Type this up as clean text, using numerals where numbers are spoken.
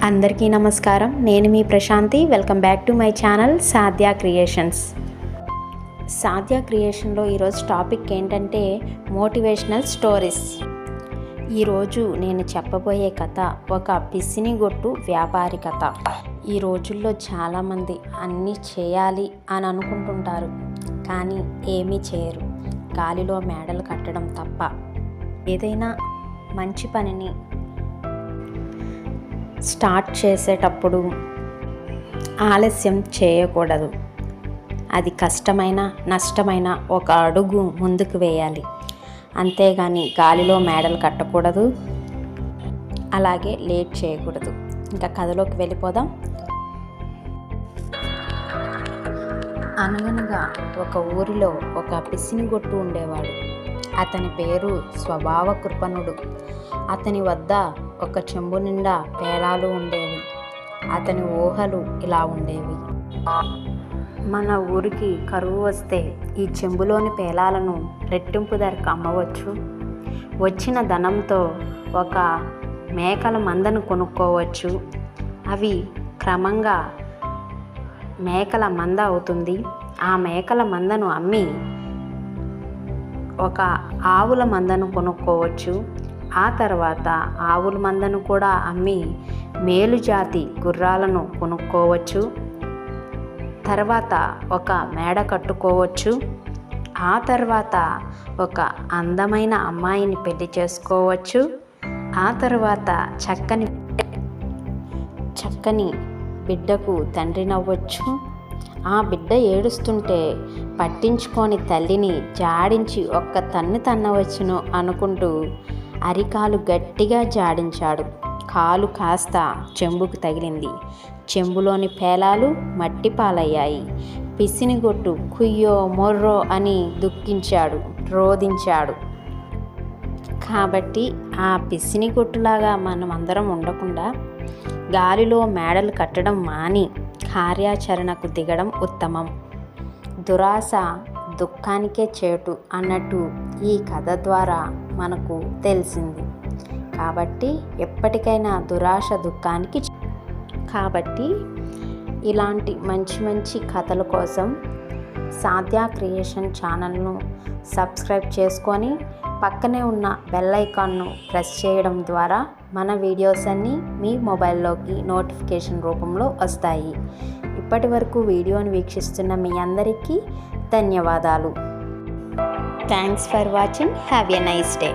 అందరికీ నమస్కారం. నేను మీ ప్రశాంతి. Welcome back to my channel Sadhya creations. Sadhya క్రియేషన్లో ఈరోజు టాపిక్ ఏంటంటే మోటివేషనల్ స్టోరీస్. ఈరోజు నేను చెప్పబోయే కథ ఒక పిసినిగొట్టు వ్యాపారి కథ. ఈ రోజుల్లో చాలామంది అన్నీ చేయాలి అని అనుకుంటుంటారు, కానీ ఏమీ చేయరు. గాలిలో మేడలు కట్టడం తప్ప. ఏదైనా మంచి పనిని స్టార్ట్ చేసేటప్పుడు ఆలస్యం చేయకూడదు. అది కష్టమైన నష్టమైన ఒక అడుగు ముందుకు వేయాలి, అంతేగాని గాలిలో మేడలు కట్టకూడదు, అలాగే లేట్ చేయకూడదు. ఇంకా కథలోకి వెళ్ళిపోదాం. అనగనగా ఒక ఊరిలో ఒక పిసినిగొట్టు ఉండేవాడు. అతని పేరు స్వభావ కృపణుడు. అతని వద్ద ఒక చెంబు నిండా పేలాలు ఉండేవి. అతని ఊహలు ఇలా ఉండేవి: మన ఊరికి కరువు వస్తే ఈ చెంబులోని పేలాలను రెట్టింపు ధరకు అమ్మవచ్చు. వచ్చిన ధనంతో ఒక మేకల మందను కొనుక్కోవచ్చు. అవి క్రమంగా మేకల మంద అవుతుంది. ఆ మేకల మందను అమ్మి ఒక ఆవుల మందను కొనుక్కోవచ్చు. ఆ తర్వాత ఆవుల మందను కూడా అమ్మి మేలుజాతి గుర్రాలను కొనుక్కోవచ్చు. తర్వాత ఒక మేడ కట్టుకోవచ్చు. ఆ తర్వాత ఒక అందమైన అమ్మాయిని పెళ్లి చేసుకోవచ్చు. ఆ తర్వాత చక్కని బిడ్డకు తండ్రినవ్వచ్చు. ఆ బిడ్డ ఏడుస్తుంటే పట్టించుకొని తల్లిని జాడించి ఒక్క తన్ను తన్నవచ్చును అనుకుంటూ అరికాలు గట్టిగా జాడించాడు. కాలు కాస్త చెంబుకు తగిలింది. చెంబులోని పేలాలు మట్టి పాలయ్యాయి. పిసినిగొట్టు కుయ్యో మొర్రో అని దుఃఖించాడు, రోదించాడు. కాబట్టి ఆ పిసినిగొట్టులాగా మనం అందరం ఉండకుండా గాలిలో మేడలు కట్టడం మాని కార్యాచరణకు దిగడం ఉత్తమం. దురాశ దుఃఖానికే చేటు అన్నట్టు ఈ కథ ద్వారా మనకు తెలిసింది. కాబట్టి ఎప్పటికైనా దురాశ దుఃఖానికి. కాబట్టి ఇలాంటి మంచి మంచి కథల కోసం సాధ్య క్రియేషన్ ఛానల్ను సబ్స్క్రైబ్ చేసుకొని పక్కనే ఉన్న బెల్ ఐకాన్ను ప్రెస్ చేయడం ద్వారా మన వీడియోస్ అన్నీ మీ మొబైల్లోకి నోటిఫికేషన్ రూపంలో వస్తాయి. ఇప్పటి వరకు వీడియోని వీక్షిస్తున్న మీ అందరికీ ధన్యవాదాలు. Thanks for watching. Have a nice day.